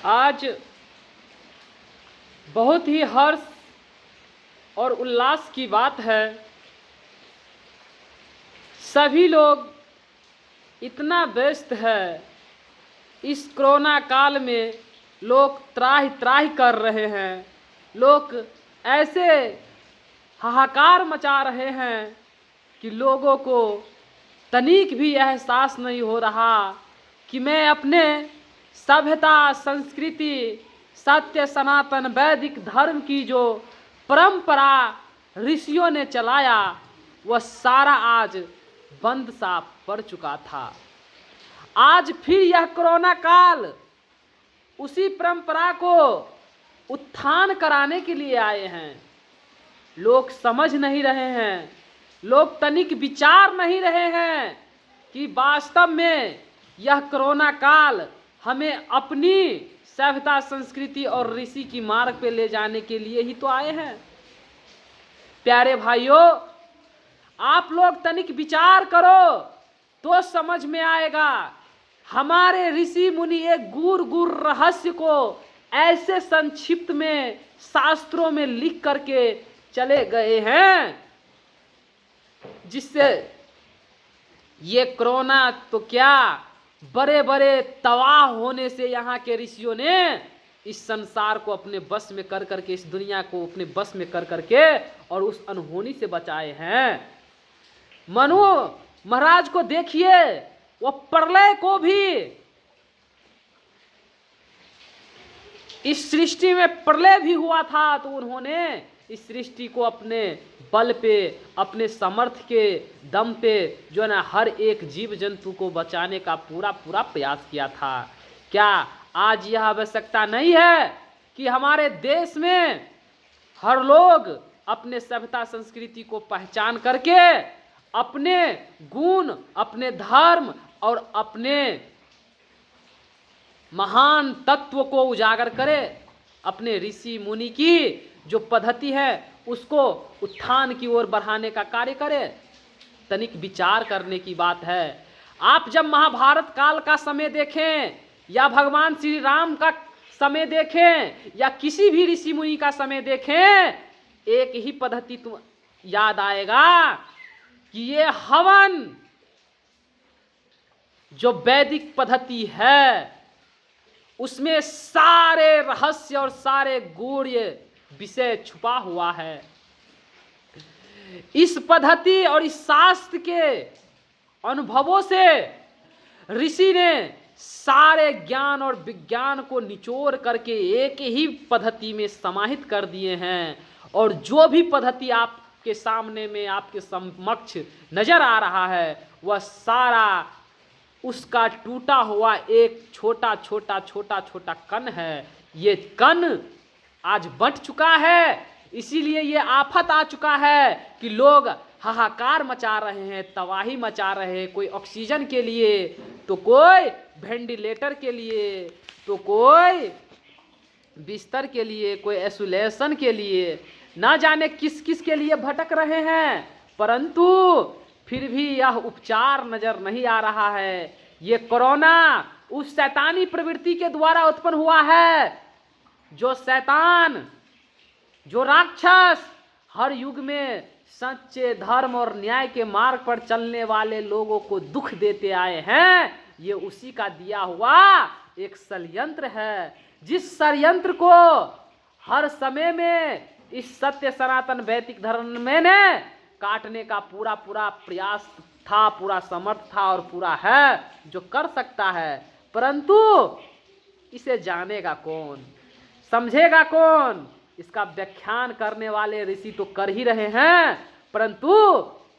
आज बहुत ही हर्ष और उल्लास की बात है। सभी लोग इतना व्यस्त है, इस कोरोना काल में लोग त्राहि त्राहि कर रहे हैं। लोग ऐसे हाहाकार मचा रहे हैं कि लोगों को तनिक भी एहसास नहीं हो रहा कि मैं अपने सभ्यता, संस्कृति, सत्य, सनातन, वैदिक धर्म की जो परंपरा ऋषियों ने चलाया वह सारा आज बंद सा पड़ चुका था। आज फिर यह कोरोना काल उसी परंपरा को उत्थान कराने के लिए आए हैं। लोग समझ नहीं रहे हैं, लोग तनिक विचार नहीं रहे हैं कि वास्तव में यह कोरोना काल हमें अपनी सभ्यता, संस्कृति और ऋषि की मार्ग पे ले जाने के लिए ही तो आए हैं। प्यारे भाइयों, आप लोग तनिक विचार करो तो समझ में आएगा। हमारे ऋषि मुनि एक गूढ़ गूढ़ रहस्य को ऐसे संक्षिप्त में शास्त्रों में लिख करके चले गए हैं जिससे ये कोरोना तो क्या, बड़े बड़े तबाह होने से यहाँ के ऋषियों ने इस संसार को अपने बस में कर करके, इस दुनिया को अपने बस में कर करके और उस अनहोनी से बचाए हैं। मनु महाराज को देखिए, वो प्रलय को भी, इस सृष्टि में प्रलय भी हुआ था तो उन्होंने इस सृष्टि को अपने बल पे, अपने सामर्थ्य के दम पे जो है ना हर एक जीव जंतु को बचाने का पूरा प्रयास किया था। क्या आज यह आवश्यकता नहीं है कि हमारे देश में हर लोग अपने सभ्यता, संस्कृति को पहचान करके अपने गुण, अपने धर्म और अपने महान तत्व को उजागर करे, अपने ऋषि मुनि की जो पद्धति है उसको उत्थान की ओर बढ़ाने का कार्य करे? तनिक विचार करने की बात है। आप जब महाभारत काल का समय देखें या भगवान श्री राम का समय देखें या किसी भी ऋषि मुनि का समय देखें, एक ही पद्धति तुम याद आएगा कि ये हवन जो वैदिक पद्धति है उसमें सारे रहस्य और सारे गूढ़ विषय छुपा हुआ है। इस पद्धति और इस शास्त्र के अनुभवों से ऋषि ने सारे ज्ञान और विज्ञान को निचोड़ करके एक ही पद्धति में समाहित कर दिए हैं। और जो भी पद्धति आपके सामने में, आपके समक्ष नजर आ रहा है, वह सारा उसका टूटा हुआ एक छोटा छोटा कण है। ये कण आज बंट चुका है, इसीलिए ये आफत आ चुका है कि लोग हाहाकार मचा रहे हैं, तबाही मचा रहे हैं। कोई ऑक्सीजन के लिए, तो कोई वेंटिलेटर के लिए, तो कोई बिस्तर के लिए, कोई आइसोलेशन के लिए, ना जाने किस किस के लिए भटक रहे हैं, परंतु फिर भी यह उपचार नजर नहीं आ रहा है। ये कोरोना उस शैतानी प्रवृत्ति के द्वारा उत्पन्न हुआ है जो शैतान, जो राक्षस हर युग में सच्चे धर्म और न्याय के मार्ग पर चलने वाले लोगों को दुख देते आए हैं। ये उसी का दिया हुआ एक षड्यंत्र है, जिस षड्यंत्र को हर समय में इस सत्य, सनातन, वैदिक धर्म में ने काटने का पूरा प्रयास था, पूरा समर्थ था और पूरा है जो कर सकता है। परंतु इसे जानेगा कौन, समझेगा कौन? इसका व्याख्यान करने वाले ऋषि तो कर ही रहे हैं, परंतु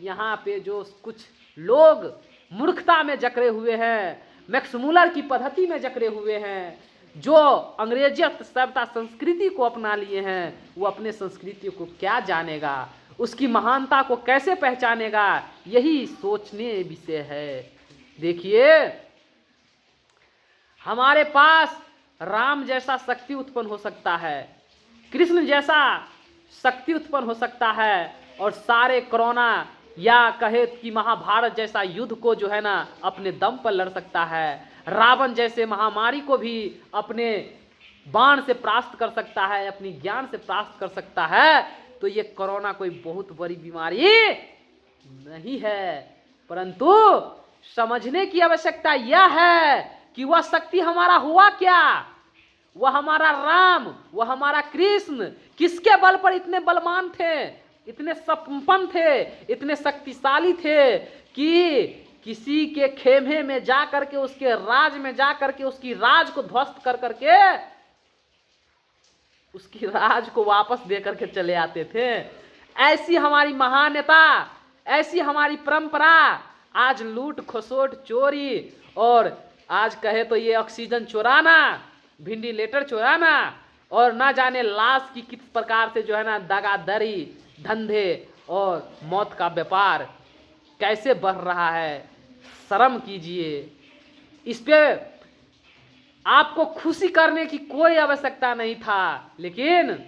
यहाँ पे जो कुछ लोग मूर्खता में जकड़े हुए हैं, मैक्स मुलर की पद्धति में जकड़े हुए हैं, जो अंग्रेजियत सभ्यता संस्कृति को अपना लिए हैं, वो अपने संस्कृति को क्या जानेगा, उसकी महानता को कैसे पहचानेगा? यही सोचने विषय है। देखिए, हमारे पास राम जैसा शक्ति उत्पन्न हो सकता है, कृष्ण जैसा शक्ति उत्पन्न हो सकता है, और सारे कोरोना या कहे कि महाभारत जैसा युद्ध को जो है ना अपने दम पर लड़ सकता है। रावण जैसे महामारी को भी अपने बाण से परास्त कर सकता है, अपनी ज्ञान से परास्त कर सकता है, तो ये कोरोना कोई बहुत बड़ी बीमारी नहीं है। परंतु समझने की आवश्यकता यह है कि वह शक्ति हमारा हुआ क्या, वह हमारा राम, वह हमारा कृष्ण किसके बल पर इतने बलवान थे, इतने संपन्न थे, इतने शक्तिशाली थे कि किसी के खेमे में जा करके, उसके राज में जा करके उसकी राज को ध्वस्त कर करके उसकी राज को वापस दे करके चले आते थे। ऐसी हमारी महानता, ऐसी हमारी परंपरा आज लूट खसोट चोरी, और आज कहे तो ये ऑक्सीजन चुराना, वेंटिलेटर चुराना, और ना जाने लाश की किस प्रकार से जो है ना दगादरी, धंधे और मौत का व्यापार कैसे बढ़ रहा है। शर्म कीजिए। इस पे आपको खुशी करने की कोई आवश्यकता नहीं था, लेकिन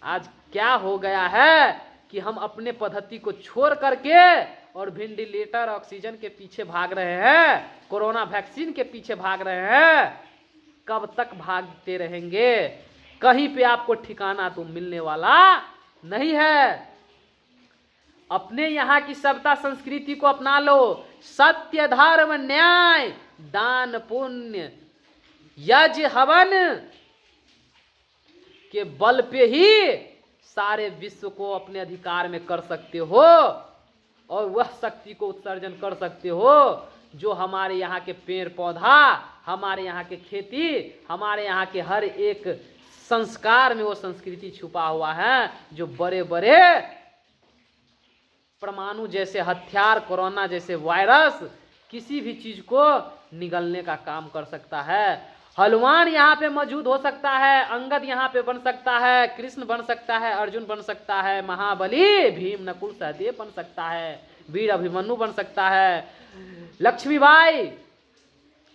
आज क्या हो गया है कि हम अपने पद्धति को छोड़ करके और वेंटिलेटर ऑक्सीजन के पीछे भाग रहे हैं, कोरोना वैक्सीन के पीछे भाग रहे हैं। कब तक भागते रहेंगे? कहीं पे आपको ठिकाना तो मिलने वाला नहीं है। अपने यहाँ की सभ्यता संस्कृति को अपना लो। सत्य, धर्म, न्याय, दान, पुण्य, यज्ञ, हवन के बल पे ही सारे विश्व को अपने अधिकार में कर सकते हो, और वह शक्ति को उत्सर्जन कर सकते हो जो हमारे यहाँ के पेड़ पौधा, हमारे यहाँ के खेती, हमारे यहाँ के हर एक संस्कार में वो संस्कृति छुपा हुआ है, जो बड़े बड़े परमाणु जैसे हथियार, कोरोना जैसे वायरस, किसी भी चीज को निगलने का काम कर सकता है। हनुमान यहाँ पे मौजूद हो सकता है, अंगद यहाँ पे बन सकता है, कृष्ण बन सकता है, अर्जुन बन सकता है, महाबली भीम, नकुल, सहदेव बन सकता है, वीर अभिमन्यु बन सकता है, लक्ष्मीबाई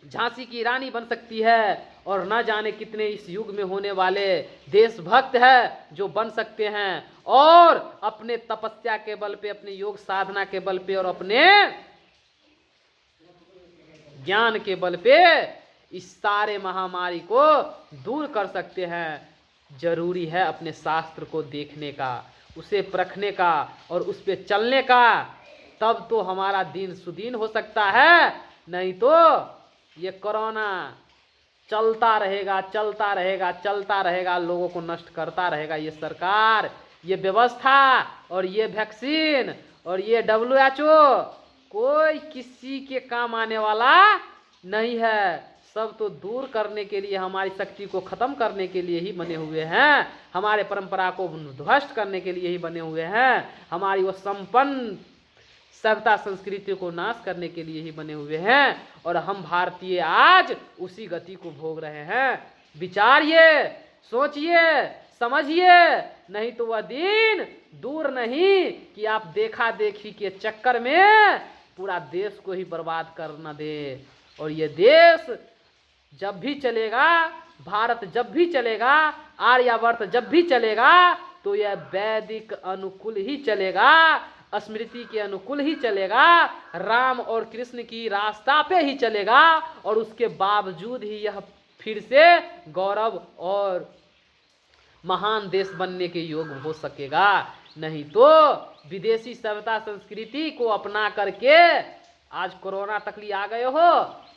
झांसी की रानी बन सकती है, और न जाने कितने इस युग में होने वाले देशभक्त है जो बन सकते हैं, और अपने तपस्या के बल पे, अपने योग साधना के बल पे और अपने ज्ञान के बल पे इस सारे महामारी को दूर कर सकते हैं। जरूरी है अपने शास्त्र को देखने का, उसे परखने का और उस पे चलने का, तब तो हमारा दिन सुदीन हो सकता है। नहीं तो ये कोरोना चलता रहेगा, चलता रहेगा, चलता रहेगा, लोगों को नष्ट करता रहेगा। ये सरकार, ये व्यवस्था और ये वैक्सीन और ये WHO कोई किसी के काम आने वाला नहीं है। सब तो दूर करने के लिए, हमारी शक्ति को खत्म करने के लिए ही बने हुए हैं, हमारे परंपरा को ध्वस्त करने के लिए ही बने हुए हैं, हमारी वो संपन्न सभ्यता संस्कृति को नाश करने के लिए ही बने हुए हैं। और हम भारतीय आज उसी गति को भोग रहे हैं। विचारिए, सोचिए, समझिए, नहीं तो वह दिन दूर नहीं कि आप देखा देखी के चक्कर में पूरा देश को ही बर्बाद कर न दे। और ये देश जब भी चलेगा, भारत जब भी चलेगा, आर्यावर्त जब भी चलेगा, तो यह वैदिक अनुकूल ही चलेगा, स्मृति के अनुकूल ही चलेगा, राम और कृष्ण की रास्ता पे ही चलेगा। और उसके बावजूद ही यह फिर से गौरव और महान देश बनने के योग हो सकेगा। नहीं तो विदेशी सभ्यता संस्कृति को अपना करके आज कोरोना तक लिए आ गए हो,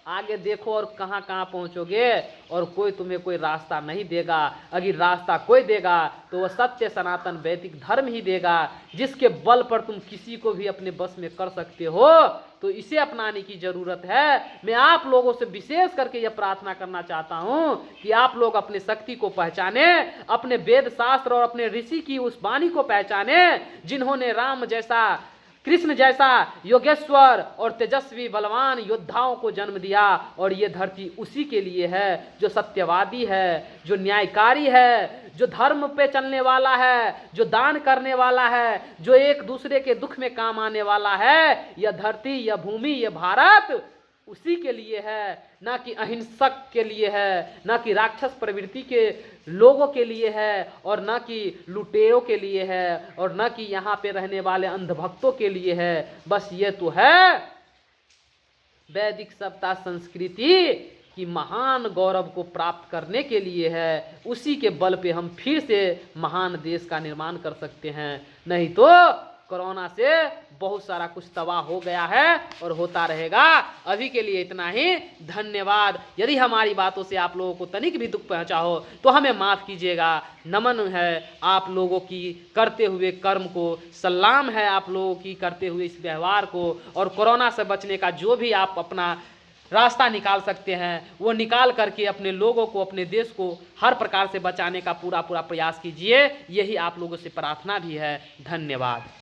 आगे देखो और कहाँ कहाँ पहुँचोगे, और कोई तुम्हें कोई रास्ता नहीं देगा। अगर रास्ता कोई देगा तो वह सत्य सनातन वैदिक धर्म ही देगा, जिसके बल पर तुम किसी को भी अपने बस में कर सकते हो। तो इसे अपनाने की जरूरत है। मैं आप लोगों से विशेष करके यह प्रार्थना करना चाहता हूँ कि आप लोग अपने शक्ति को पहचाने, अपने वेद शास्त्र और अपने ऋषि की उस वाणी को पहचाने, जिन्होंने राम जैसा, कृष्ण जैसा योगेश्वर और तेजस्वी बलवान योद्धाओं को जन्म दिया। और ये धरती उसी के लिए है, जो सत्यवादी है, जो न्यायकारी है, जो धर्म पे चलने वाला है, जो दान करने वाला है, जो एक दूसरे के दुख में काम आने वाला है। यह धरती, यह भूमि, यह भारत उसी के लिए है, ना कि अहिंसक के लिए है, ना कि राक्षस प्रवृत्ति के लोगों के लिए है, और ना कि लुटेरों के लिए है, और ना कि यहाँ पे रहने वाले अंधभक्तों के लिए है। बस ये तो है वैदिक सभ्यता संस्कृति कि महान गौरव को प्राप्त करने के लिए है, उसी के बल पे हम फिर से महान देश का निर्माण कर सकते हैं। नहीं तो कोरोना से बहुत सारा कुछ तबाह हो गया है और होता रहेगा। अभी के लिए इतना ही, धन्यवाद। यदि हमारी बातों से आप लोगों को तनिक भी दुख पहुंचा हो तो हमें माफ़ कीजिएगा। नमन है आप लोगों की करते हुए कर्म को, सलाम है आप लोगों की करते हुए इस व्यवहार को, और कोरोना से बचने का जो भी आप अपना रास्ता निकाल सकते हैं वो निकाल करके अपने लोगों को, अपने देश को हर प्रकार से बचाने का पूरा प्रयास कीजिए। यही आप लोगों से प्रार्थना भी है। धन्यवाद।